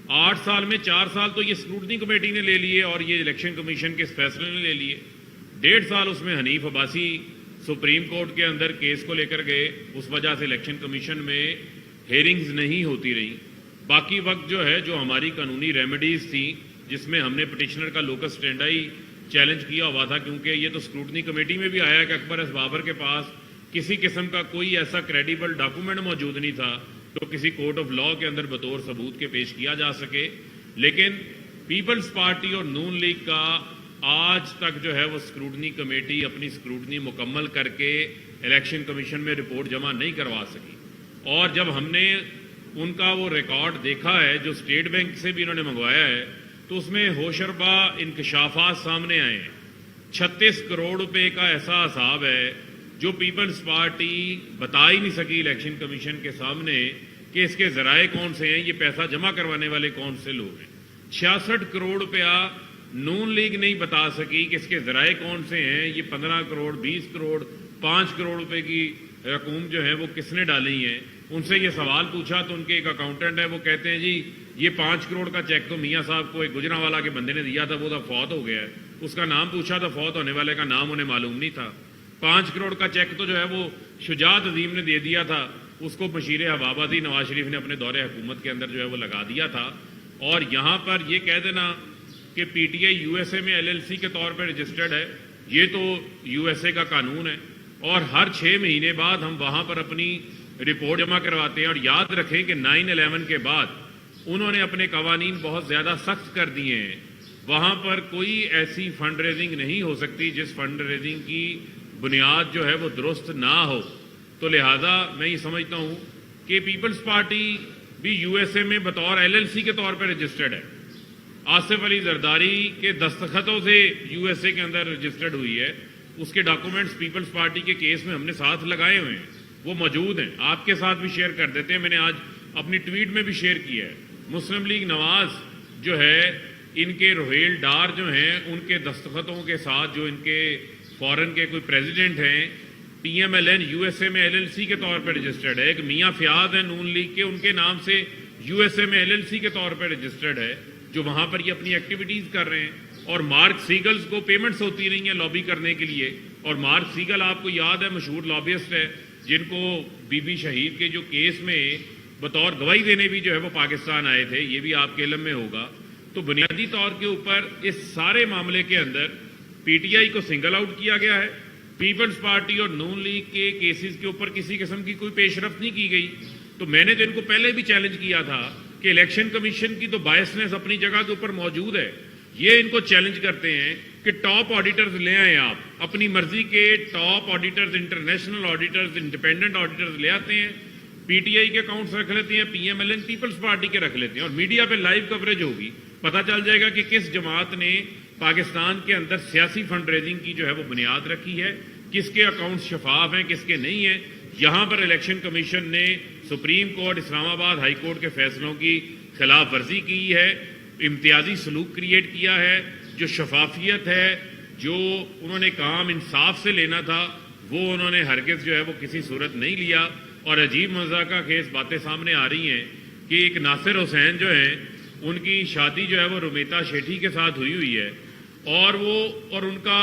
8 سال میں 4 سال تو یہ اسکروٹنی کمیٹی نے لے لیے اور یہ الیکشن کمیشن کے اس فیصلے نے لے لیے. 1.5 سال اس میں حنیف عباسی سپریم کورٹ کے اندر کیس کو لے کر گئے, اس وجہ سے الیکشن کمیشن میں ہیئرنگز نہیں ہوتی رہیں. باقی وقت جو ہے جو ہماری قانونی ریمیڈیز تھیں جس میں ہم نے پٹیشنر کا لوکس اسٹینڈائی چیلنج کیا ہوا تھا, کیونکہ یہ تو اسکروٹنی کمیٹی میں بھی آیا کہ اکبر ایس بابر کے پاس کسی قسم کا کوئی ایسا کریڈیبل ڈاکومنٹ موجود نہیں تھا جو کسی کورٹ آف لاء کے اندر بطور ثبوت کے پیش کیا جا سکے. لیکن پیپلز پارٹی اور نون لیگ کا آج تک جو ہے وہ اسکروٹنی کمیٹی اپنی اسکروٹنی مکمل کر کے الیکشن کمیشن میں رپورٹ جمع نہیں کروا سکی. اور جب ہم نے ان کا وہ ریکارڈ دیکھا ہے جو اسٹیٹ بینک سے بھی انہوں نے منگوایا ہے, تو اس میں ہوشربا انکشافات سامنے آئے ہیں. 36 کروڑ روپے کا ایسا حساب ہے جو پیپلز پارٹی بتا ہی نہیں سکی الیکشن کمیشن کے سامنے کہ اس کے ذرائع کون سے ہیں, یہ پیسہ جمع کروانے والے کون سے لوگ ہیں. 66 کروڑ روپیہ نون لیگ نہیں بتا سکی کہ اس کے ذرائع کون سے ہیں, یہ 15 کروڑ 20 کروڑ 5 کروڑ روپے کی رقوم جو ہے وہ کس نے ڈالی ہیں. ان سے یہ سوال پوچھا تو ان کے ایک اکاؤنٹنٹ ہے, وہ کہتے ہیں جی یہ 5 کروڑ کا چیک تو میاں صاحب کو ایک گجرانوالہ کے بندے نے دیا تھا, وہ تو فوت ہو گیا ہے. اس کا نام پوچھا تو فوت ہونے والے کا نام انہیں معلوم نہیں تھا. 5 کروڑ کا چیک تو جو ہے وہ شجاعت عظیم نے دے دیا تھا, اس کو مشیر حوابازی نواز شریف نے اپنے دور حکومت کے اندر جو ہے وہ لگا دیا تھا. اور یہاں پر یہ کہہ دینا کہ P T I U S A میں LLC کے طور پر رجسٹرڈ ہے, یہ تو یو ایس اے کا قانون ہے, اور ہر 6 مہینے بعد ہم وہاں پر اپنی رپورٹ جمع کرواتے ہیں. اور یاد رکھیں کہ 9/11 کے بعد انہوں نے اپنے قوانین بہت زیادہ سخت کر دیے ہیں. وہاں پر کوئی ایسی فنڈ ریزنگ نہیں ہو سکتی جس فنڈ ریزنگ کی بنیاد جو ہے وہ درست نہ ہو. تو لہٰذا میں یہ سمجھتا ہوں کہ پیپلز پارٹی بھی یو ایس اے میں بطور LLC کے طور پر رجسٹرڈ ہے. آصف علی زرداری کے دستخطوں سے یو ایس اے کے اندر رجسٹرڈ ہوئی ہے. اس کے ڈاکومنٹس پیپلز پارٹی کے کیس میں ہم نے ساتھ لگائے ہوئے ہیں, وہ موجود ہیں. آپ کے ساتھ بھی شیئر کر دیتے ہیں, میں نے آج اپنی ٹویٹ میں بھی شیئر کیا ہے. مسلم لیگ نواز جو ہے, ان کے روہیل ڈار جو ہیں, ان کے دستخطوں کے ساتھ جو ان کے فورن کے کوئی پریزیڈنٹ ہیں, PMLN یو ایس اے میں LLC کے طور پر رجسٹرڈ ہے. ایک میاں فیاض ہیں نون لیگ کے, ان کے نام سے یو ایس اے میں LLC کے طور پر رجسٹرڈ ہے, جو وہاں پر یہ اپنی ایکٹیویٹیز کر رہے ہیں. اور مارک سیگلز کو پیمنٹس ہوتی رہی ہیں لابی کرنے کے لیے. اور مارک سیگل آپ کو یاد ہے مشہور لابیسٹ ہے, جن کو بی بی شہید کے جو کیس میں بطور گواہی دینے بھی جو ہے وہ پاکستان آئے تھے, یہ بھی آپ کے علم میں ہوگا. تو بنیادی طور کے اوپر اس سارے معاملے کے اندر پی ٹی آئی کو سنگل آؤٹ کیا گیا ہے. پیپلز پارٹی اور نون لیگ کے کیسز کے اوپر کسی قسم کی کوئی پیش رفت نہیں کی گئی. تو میں نے تو ان کو پہلے بھی چیلنج کیا تھا کہ الیکشن کمیشن کی تو بائسنس اپنی جگہ کے اوپر موجود ہے. یہ ان کو چیلنج کرتے ہیں کہ ٹاپ آڈیٹرز لے آئیں, آپ اپنی مرضی کے top auditors, international auditors, independent auditors لے آتے ہیں, پی ٹی آئی کے اکاؤنٹس رکھ لیتے ہیں, PMLN پیپلز پارٹی کے رکھ لیتے ہیں, اور میڈیا پہ لائیو کوریج ہوگی, پتہ چل جائے گا کہ کس جماعت نے پاکستان کے اندر سیاسی فنڈ ریزنگ کی جو ہے وہ بنیاد رکھی ہے, کس کے اکاؤنٹس شفاف ہیں, کس کے نہیں ہیں. یہاں پر الیکشن کمیشن نے سپریم کورٹ, اسلام آباد ہائی کورٹ کے فیصلوں کی خلاف ورزی کی ہے, امتیازی سلوک کریٹ کیا ہے. جو شفافیت ہے, جو انہوں نے کام انصاف سے لینا تھا, وہ انہوں نے ہرگز جو ہے وہ کسی صورت نہیں لیا. اور عجیب مذاقہ خیز باتیں سامنے آ رہی ہیں کہ ایک ناصر حسین جو ہیں, ان کی شادی جو ہے وہ رومیتا شیٹھی کے ساتھ ہوئی ہے, اور ان کا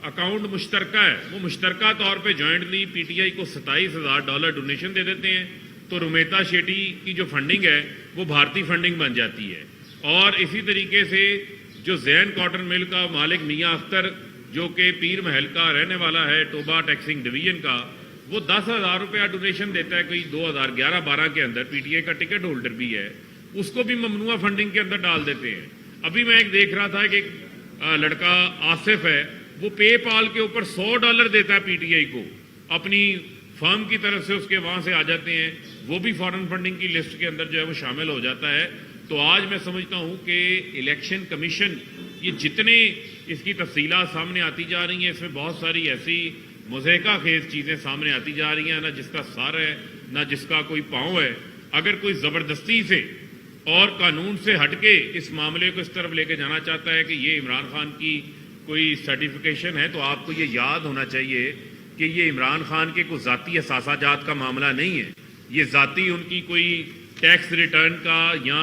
اکاؤنٹ مشترکہ ہے. وہ مشترکہ طور پہ جوائنٹلی پی ٹی آئی کو $27,000 ڈونیشن دے دیتے ہیں, تو رومیتا شیٹھی کی جو فنڈنگ ہے وہ بھارتی فنڈنگ بن جاتی ہے. اور اسی طریقے سے جو زین کاٹن مل کا مالک میاں اختر, جو کہ پیر محل کا رہنے والا ہے, ٹوبا ٹیکسنگ ڈویژن کا, وہ $10,000 ڈونیشن دیتا ہے کوئی 2011-12 کے اندر. پی ٹی آئی کا ٹکٹ ہولڈر بھی ہے, اس کو بھی ممنوعہ فنڈنگ کے اندر ڈال دیتے ہیں. ابھی میں ایک دیکھ رہا تھا کہ ایک لڑکا آصف ہے, وہ پے پال کے اوپر $100 دیتا ہے پی ٹی آئی کو, اپنی فرم کی طرف سے اس کے وہاں سے آ جاتے ہیں, وہ بھی فارن فنڈنگ کی لسٹ کے اندر جو ہے وہ شامل ہو جاتا ہے. تو آج میں سمجھتا ہوں کہ الیکشن کمیشن یہ جتنے اس کی تفصیلات سامنے آتی جا رہی ہیں, اس میں بہت ساری ایسی مضحکہ خیز چیزیں سامنے آتی جا رہی ہیں, نہ جس کا سر ہے نہ جس کا کوئی پاؤں ہے. اگر کوئی زبردستی سے اور قانون سے ہٹ کے اس معاملے کو اس طرف لے کے جانا چاہتا ہے کہ یہ عمران خان کی کوئی سرٹیفکیشن ہے, تو آپ کو یہ یاد ہونا چاہیے کہ یہ عمران خان کے کوئی ذاتی اثاثہ جات کا معاملہ نہیں ہے. یہ ذاتی ان کی کوئی ٹیکس ریٹرن کا یا